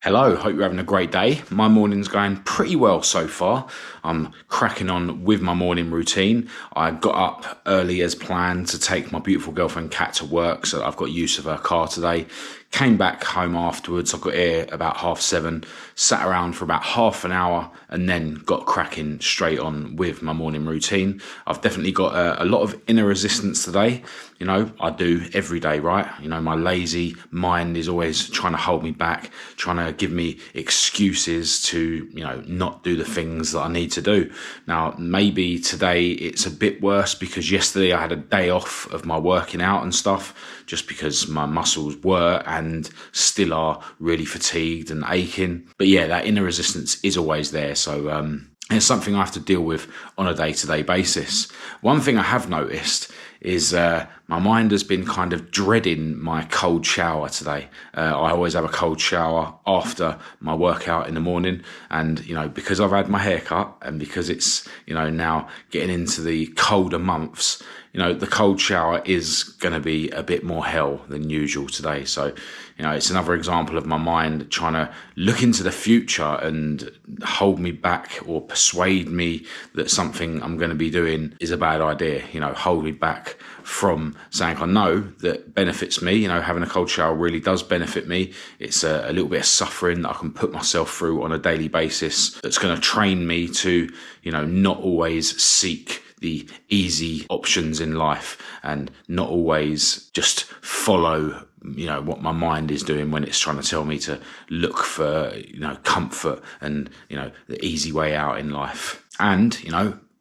Hello, hope you're having a great day. My morning's going pretty well so far. I'm cracking on with my morning routine. I got up early as planned to take my beautiful girlfriend Kat to work, so I've got use of her car today. Came back home afterwards. I got here about 7:30, sat around for about half an hour, and then got cracking straight on with my morning routine. I've definitely got a lot of inner resistance today. You know, I do every day, right? You know, my lazy mind is always trying to hold me back, trying to give me excuses to, not do the things that I need to do. Now, maybe today it's a bit worse because yesterday I had a day off of my working out and stuff, just because my muscles were and still are really fatigued and aching. But yeah, that inner resistance is always there. So it's something I have to deal with on a day-to-day basis. One thing I have noticed is my mind has been kind of dreading my cold shower today. I always have a cold shower after my workout in the morning. And, because I've had my hair cut and because it's, now getting into the colder months, the cold shower is going to be a bit more hell than usual today. So, it's another example of my mind trying to look into the future and hold me back or persuade me that something I'm going to be doing is a bad idea, hold me back from saying I know that benefits me. Having a cold shower really does benefit me. It's a little bit of suffering that I can put myself through on a daily basis that's going to train me to, not always seek the easy options in life and not always just follow what my mind is doing when it's trying to tell me to look for comfort and the easy way out in life. And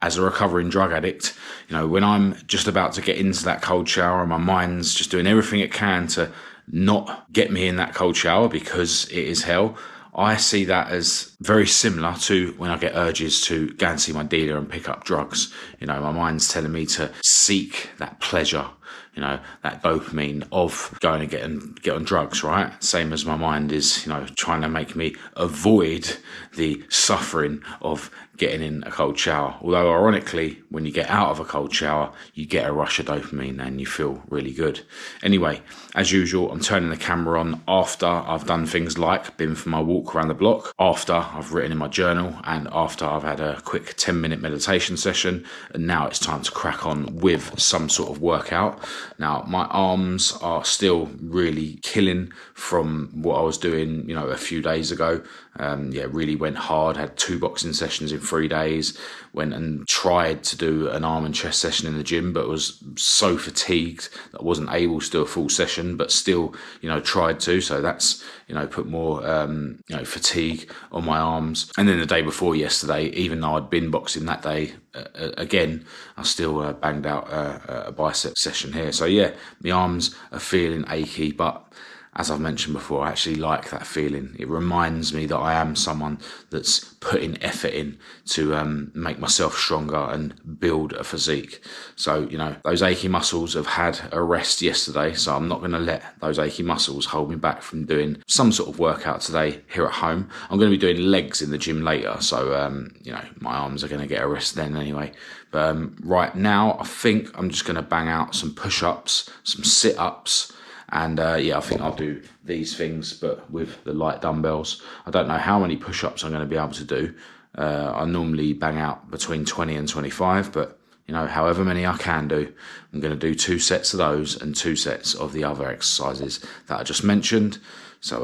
as a recovering drug addict, when I'm just about to get into that cold shower and my mind's just doing everything it can to not get me in that cold shower because it is hell, I see that as very similar to when I get urges to go and see my dealer and pick up drugs. My mind's telling me to seek that pleasure, that dopamine of going to get on drugs, right? Same as my mind is, trying to make me avoid the suffering of getting in a cold shower. Although ironically, when you get out of a cold shower, you get a rush of dopamine and you feel really good. Anyway, as usual, I'm turning the camera on after I've done things like been for my walk around the block, after I've written in my journal, and after I've had a quick 10-minute meditation session. And now it's time to crack on with some sort of workout. Now, my arms are still really killing from what I was doing, a few days ago. Really went hard, had 2 boxing sessions in 3 days, went and tried to do an arm and chest session in the gym, but was so fatigued that I wasn't able to do a full session, but still, tried to. So that's, put more, fatigue on my arms. And then the day before yesterday, even though I'd been boxing that day, again, I still banged out a bicep session here. So yeah, my arms are feeling achy, but as I've mentioned before, I actually like that feeling. It reminds me that I am someone that's putting effort in to make myself stronger and build a physique. So, those achy muscles have had a rest yesterday, so I'm not going to let those achy muscles hold me back from doing some sort of workout today here at home. I'm going to be doing legs in the gym later, so, my arms are going to get a rest then anyway. But right now, I think I'm just going to bang out some push-ups, some sit-ups, and I think I'll do these things, but with the light dumbbells. I don't know how many push-ups I'm going to be able to do. I normally bang out between 20 and 25, but however many I can do, I'm going to do 2 sets of those and 2 sets of the other exercises that I just mentioned. So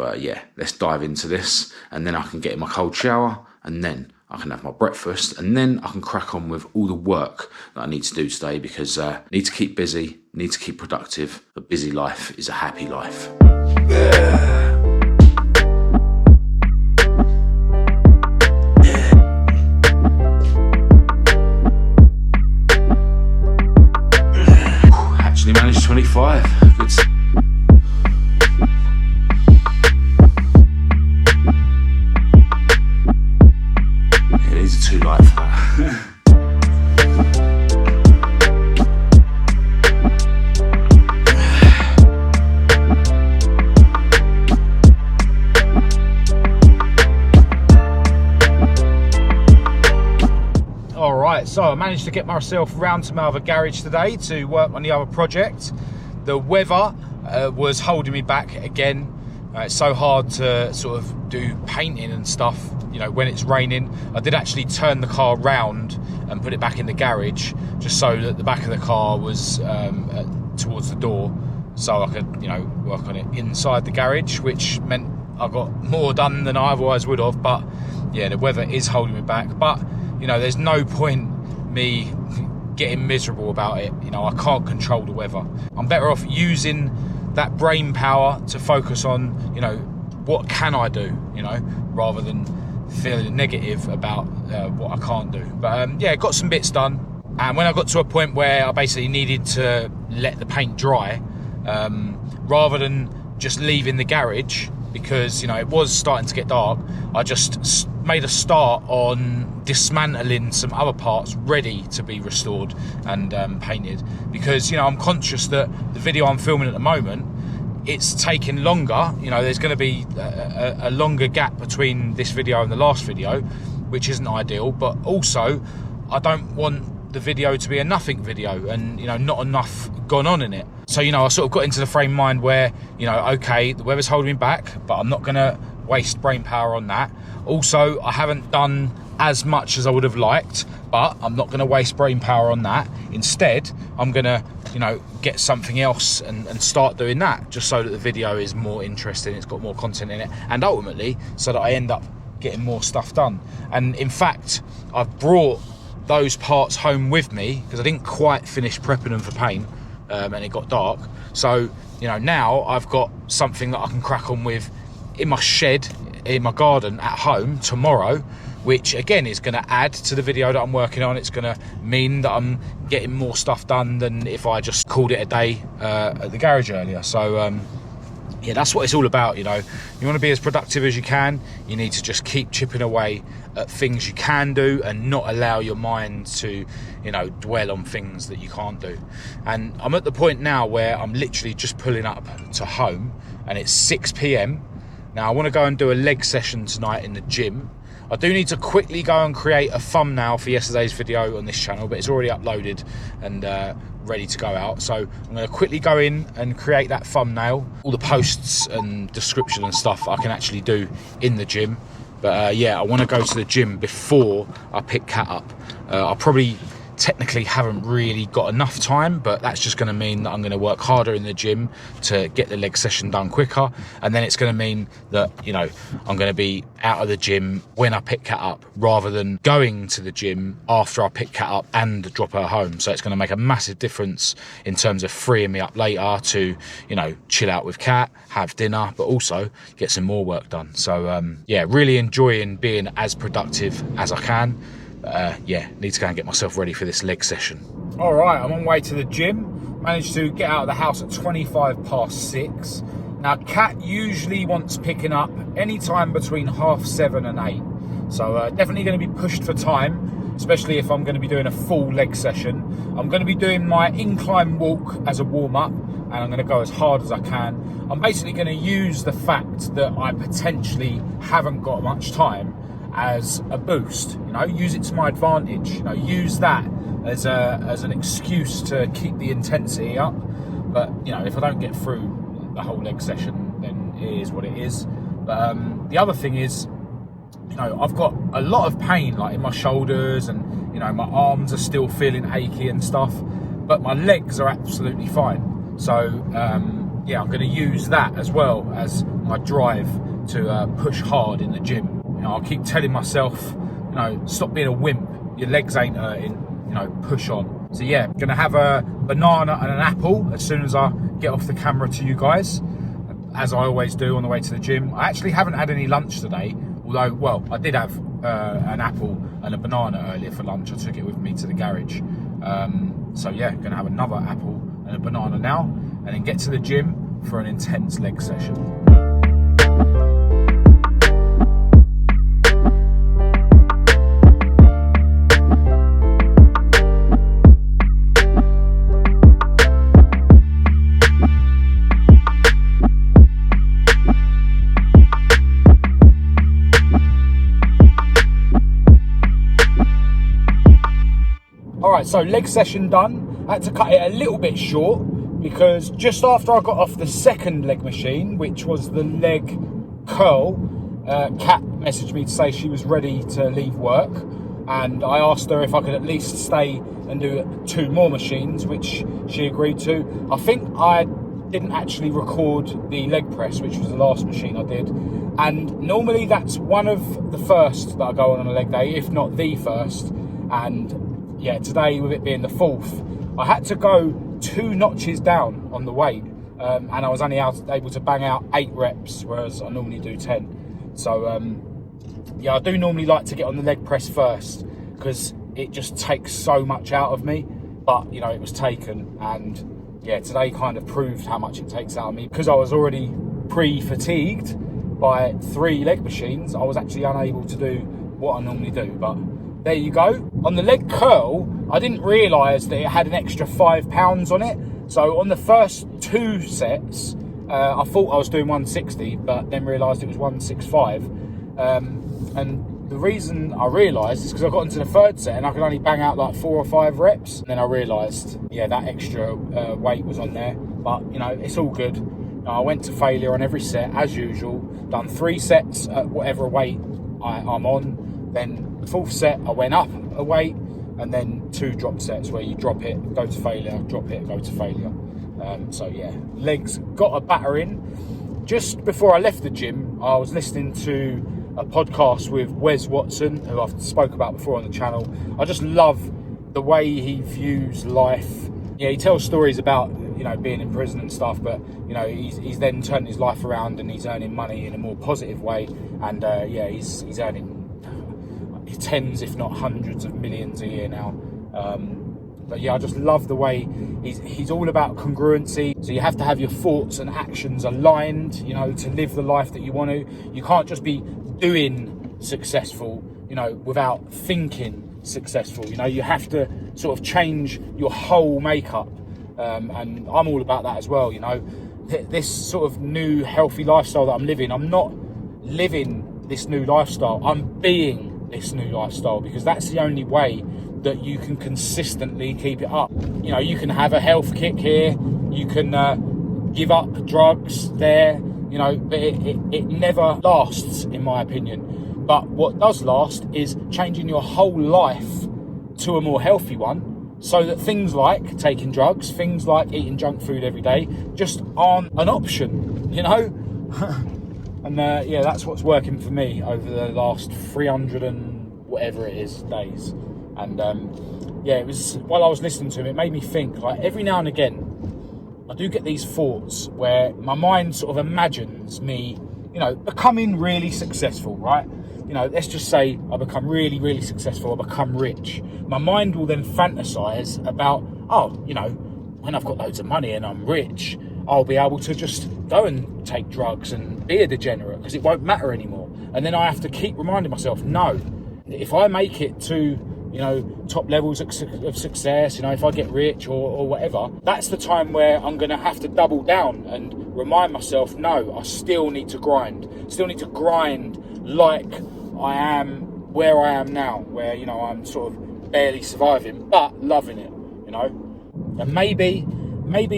let's dive into this, and then I can get in my cold shower, and then I can have my breakfast, and then I can crack on with all the work that I need to do today, because I need to keep busy, need to keep productive. A busy life is a happy life. Actually managed 25. Good. These are too light for that. Alright, so I managed to get myself round to my other garage today to work on the other project. The weather was holding me back again. It's so hard to sort of do painting and stuff, you know, when it's raining. I did actually turn the car round and put it back in the garage, just so that the back of the car was towards the door, so I could, you know, work on it inside the garage, which meant I got more done than I otherwise would have. But yeah, the weather is holding me back. But, you know, there's no point me getting miserable about it. You know, I can't control the weather. I'm better off using that brain power to focus on, you know, what can I do, you know, rather than feeling negative about what I can't do. But yeah, got some bits done, and when I got to a point where I basically needed to let the paint dry, rather than just leaving the garage, because, you know, it was starting to get dark, I just made a start on dismantling some other parts ready to be restored and painted, because, you know, I'm conscious that the video I'm filming at the moment, it's taking longer. You know, there's going to be a longer gap between this video and the last video, which isn't ideal. But also, I don't want the video to be a nothing video and, you know, not enough gone on in it. So, you know, I sort of got into the frame of mind where, you know, okay, the weather's holding me back, but I'm not going to waste brain power on that. Also, I haven't done as much as I would have liked, but I'm not going to waste brain power on that. Instead, I'm going to, you know, get something else and start doing that, just so that the video is more interesting, it's got more content in it, and ultimately so that I end up getting more stuff done. And in fact, I've brought those parts home with me because I didn't quite finish prepping them for paint, and it got dark. So, you know, now I've got something that I can crack on with in my shed, in my garden at home tomorrow, which again is going to add to the video that I'm working on. It's going to mean that I'm getting more stuff done than if I just called it a day at the garage earlier. So yeah, that's what it's all about. You know, you want to be as productive as you can. You need to just keep chipping away at things you can do and not allow your mind to, you know, dwell on things that you can't do. And I'm at the point now where I'm literally just pulling up to home, and it's 6 p.m. Now I want to go and do a leg session tonight in the gym. I do need to quickly go and create a thumbnail for yesterday's video on this channel, but it's already uploaded and ready to go out. So I'm going to quickly go in and create that thumbnail. All the posts and description and stuff I can actually do in the gym. But yeah, I want to go to the gym before I pick Kat up. I'll probably technically haven't really got enough time, but that's just going to mean that I'm going to work harder in the gym to get the leg session done quicker, and then it's going to mean that, you know, I'm going to be out of the gym when I pick Kat up rather than going to the gym after I pick Kat up and drop her home. So it's going to make a massive difference in terms of freeing me up later to, you know, chill out with Kat, have dinner, but also get some more work done. So yeah, really enjoying being as productive as I can. Yeah, need to go and get myself ready for this leg session. All right, I'm on way to the gym. Managed to get out of the house at 25 past 6. Now, Kat usually wants picking up any time between 7:30 and 8. So definitely going to be pushed for time, especially if I'm going to be doing a full leg session. I'm going to be doing my incline walk as a warm-up, and I'm going to go as hard as I can. I'm basically going to use the fact that I potentially haven't got much time as a boost, you know, use it to my advantage, you know, use that as an excuse to keep the intensity up. But, you know, if I don't get through the whole leg session, then it is what it is. But the other thing is, you know, I've got a lot of pain, like in my shoulders, and, you know, my arms are still feeling achy and stuff, but my legs are absolutely fine. So yeah, I'm going to use that as well as my drive to push hard in the gym. You know, I'll keep telling myself, you know, stop being a wimp. Your legs ain't hurting. You know, push on. So yeah, gonna have a banana and an apple as soon as I get off the camera to you guys, as I always do on the way to the gym. I actually haven't had any lunch today, although, well, I did have an apple and a banana earlier for lunch. I took it with me to the garage. So yeah, gonna have another apple and a banana now, and then get to the gym for an intense leg session. Alright, so leg session done. I had to cut it a little bit short because just after I got off the second leg machine, which was the leg curl, Kat messaged me to say she was ready to leave work, and I asked her if I could at least stay and do 2 more machines, which she agreed to. I think I didn't actually record the leg press, which was the last machine I did, and normally that's one of the first that I go on a leg day, if not the first. And yeah, today with it being the 4th, I had to go 2 notches down on the weight, and I was only able to bang out 8 reps, whereas I normally do 10. So yeah, I do normally like to get on the leg press first, because it just takes so much out of me. But you know, it was taken, and yeah, today kind of proved how much it takes out of me. Because I was already pre-fatigued by 3 leg machines, I was actually unable to do what I normally do. But there you go. On the leg curl, I didn't realise that it had an extra 5 pounds on it. So on the first 2 sets, I thought I was doing 160, but then realised it was 165. And the reason I realised is because I got into the 3rd set and I could only bang out like 4 or 5 reps. And then I realised, yeah, that extra weight was on there. But, you know, it's all good. I went to failure on every set, as usual. Done 3 sets at whatever weight I'm on. Then the 4th set, I went up a weight. And then 2 drop sets where you drop it, go to failure, drop it, go to failure. So, yeah, legs got a battering. Just before I left the gym, I was listening to a podcast with Wes Watson, who I've spoke about before on the channel. I just love the way he views life. Yeah, he tells stories about, you know, being in prison and stuff, but you know, he's then turned his life around and he's earning money in a more positive way. And yeah, he's earning tens, if not hundreds of millions a year now. But yeah, I just love the way he's all about congruency. So you have to have your thoughts and actions aligned, you know, to live the life that you want to. You can't just be doing successful, you know, without thinking successful. You know, you have to sort of change your whole makeup. And I'm all about that as well, you know. This sort of new healthy lifestyle that I'm living, I'm not living this new lifestyle, I'm being this new lifestyle, because that's the only way that you can consistently keep it up. You know, you can have a health kick here, you can give up drugs there, you know, but it never lasts, in my opinion. But what does last is changing your whole life to a more healthy one, so that things like taking drugs, things like eating junk food every day just aren't an option, you know. And yeah, that's what's working for me over the last 300 and whatever it is days. And yeah, it was, while I was listening to him, it made me think, like, every now and again I do get these thoughts where my mind sort of imagines me, you know, becoming really successful, right? You know, let's just say I become really, really successful, I become rich. My mind will then fantasize about, oh, you know, when I've got loads of money and I'm rich, I'll be able to just go and take drugs and be a degenerate because it won't matter anymore. And then I have to keep reminding myself, no, if I make it to, you know, top levels of success, you know, if I get rich or whatever, that's the time where I'm going to have to double down and remind myself, no, I still need to grind. Still need to grind like I am where I am now, where, you know, I'm sort of barely surviving, but loving it, you know. And maybe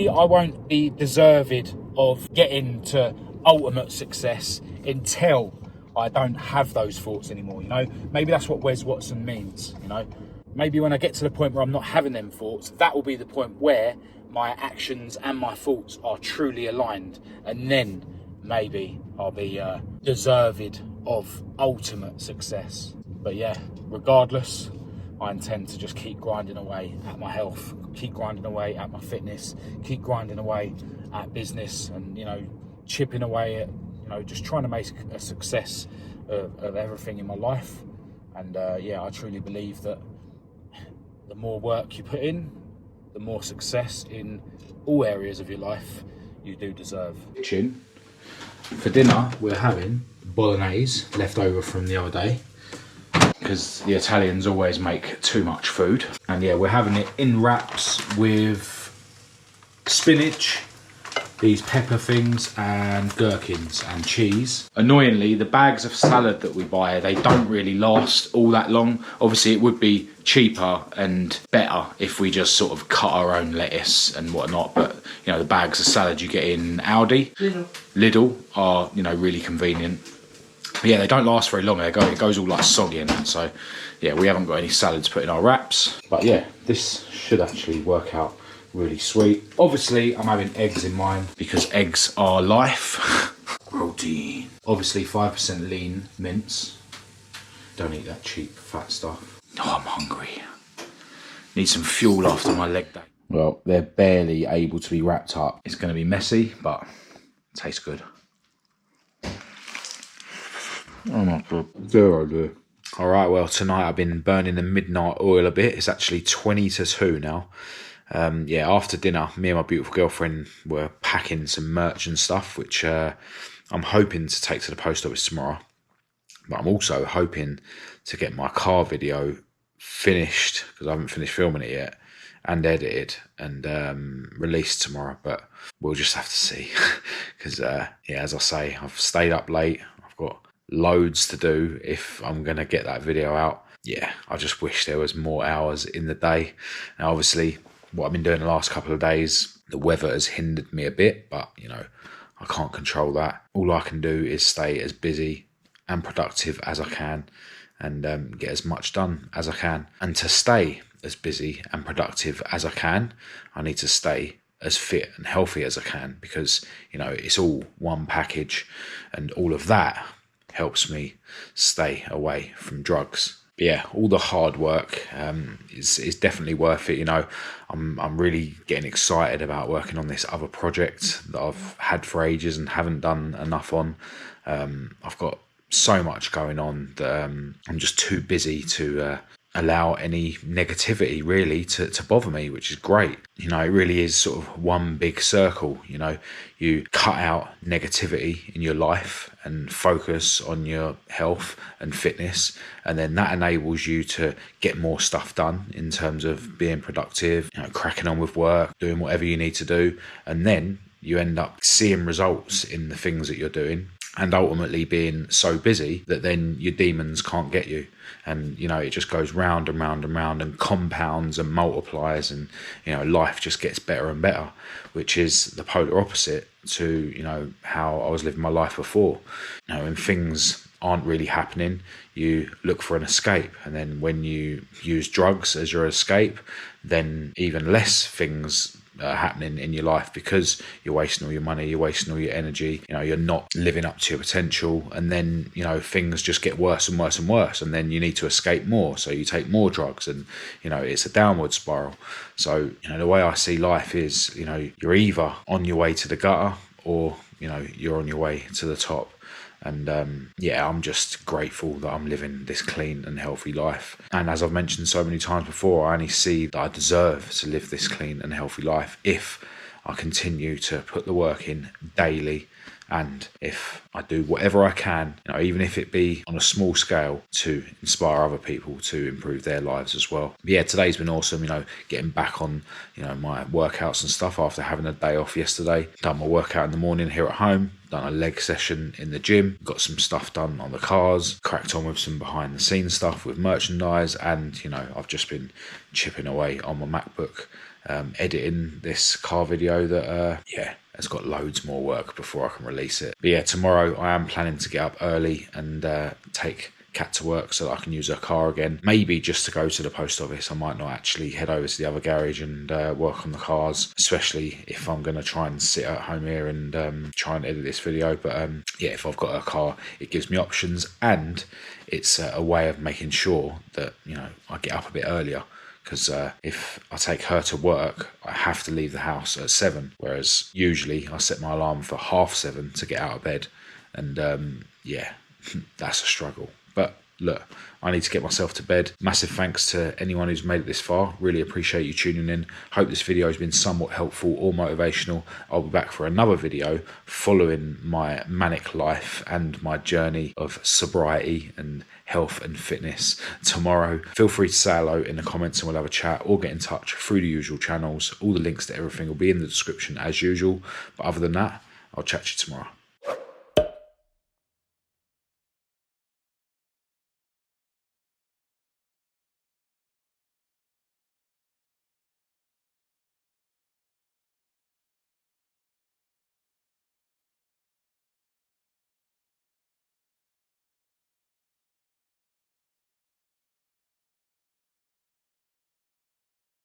I won't be deserved of getting to ultimate success until I don't have those thoughts anymore, you know. Maybe that's what Wes Watson means, you know. Maybe when I get to the point where I'm not having them thoughts, that will be the point where my actions and my thoughts are truly aligned, and then maybe I'll be deserved of ultimate success. But yeah, regardless, I intend to just keep grinding away at my health, keep grinding away at my fitness, keep grinding away at business, and, you know, chipping away at, you know, just trying to make a success of everything in my life. And yeah, I truly believe that the more work you put in, the more success in all areas of your life you do deserve. For dinner, we're having bolognese left over from the other day, because the Italians always make too much food. And yeah, we're having it in wraps with spinach, these pepper things and gherkins and cheese. Annoyingly, the bags of salad that we buy, they don't really last all that long. Obviously, it would be cheaper and better if we just sort of cut our own lettuce and whatnot, but you know, the bags of salad you get in Aldi, Lidl are, you know, really convenient. But yeah, they don't last very long. It goes all like soggy and that. So yeah, we haven't got any salads put in our wraps. But yeah, this should actually work out really sweet. Obviously, I'm having eggs in mine because eggs are life. Protein. Obviously, 5% lean mince. Don't eat that cheap fat stuff. Oh, I'm hungry. Need some fuel after my leg day. Well, they're barely able to be wrapped up. It's going to be messy, but it tastes good. Oh my God. There I do. All right, well, tonight I've been burning the midnight oil a bit. It's actually 20 to 2 now. Yeah, after dinner, me and my beautiful girlfriend were packing some merch and stuff, which I'm hoping to take to the post office tomorrow. But I'm also hoping to get my car video finished, because I haven't finished filming it yet, and edited and released tomorrow. But we'll just have to see. Because, yeah, as I say, I've stayed up late. I've got loads to do if I'm going to get that video out. Yeah, I just wish there was more hours in the day. Now, obviously, what I've been doing the last couple of days, the weather has hindered me a bit, but, you know, I can't control that. All I can do is stay as busy and productive as I can and get as much done as I can. And to stay as busy and productive as I can, I need to stay as fit and healthy as I can, because, you know, it's all one package, and all of that helps me stay away from drugs. But yeah, all the hard work is definitely worth it. You know, I'm really getting excited about working on this other project that I've had for ages and haven't done enough on. I've got so much going on that I'm just too busy to allow any negativity really to bother me, which is great. You know, it really is sort of one big circle. You know, you cut out negativity in your life and focus on your health and fitness, and then that enables you to get more stuff done in terms of being productive, you know, cracking on with work, doing whatever you need to do, and then you end up seeing results in the things that you're doing, and ultimately being so busy that then your demons can't get you. And, you know, it just goes round and round and round and compounds and multiplies, and, you know, life just gets better and better, which is the polar opposite to, you know, how I was living my life before. You know, when things aren't really happening, you look for an escape. And then when you use drugs as your escape, then even less things happening in your life, because you're wasting all your money, you're wasting all your energy, you know, you're not living up to your potential, and then, you know, things just get worse and worse and worse, and then you need to escape more, so you take more drugs, and, you know, it's a downward spiral. So, you know, the way I see life is, you know, you're either on your way to the gutter, or, you know, you're on your way to the top. And yeah, I'm just grateful that I'm living this clean and healthy life. And as I've mentioned so many times before, I only see that I deserve to live this clean and healthy life if I continue to put the work in daily, and if I do whatever I can, you know, even if it be on a small scale, to inspire other people to improve their lives as well. But yeah, today's been awesome, you know, getting back on, you know, my workouts and stuff after having a day off yesterday. Done my workout in the morning here at home, done a leg session in the gym, got some stuff done on the cars, cracked on with some behind the scenes stuff with merchandise, and, you know, I've just been chipping away on my MacBook, editing this car video that, yeah, has got loads more work before I can release it. But yeah, tomorrow I am planning to get up early and take Kat to work so that I can use her car again. Maybe just to go to the post office. I might not actually head over to the other garage and work on the cars, especially if I'm going to try and sit at home here and try and edit this video. But yeah, if I've got a car, it gives me options, and it's a way of making sure that, you know, I get up a bit earlier. Because if I take her to work, I have to leave the house at 7, whereas usually I set my alarm for 7:30 to get out of bed. And yeah, that's a struggle. But look, I need to get myself to bed. Massive thanks to anyone who's made it this far. Really appreciate you tuning in. Hope this video has been somewhat helpful or motivational. I'll be back for another video following my manic life and my journey of sobriety and health and fitness tomorrow. Feel free to say hello in the comments and we'll have a chat, or get in touch through the usual channels. All the links to everything will be in the description as usual. But other than that, I'll chat to you tomorrow.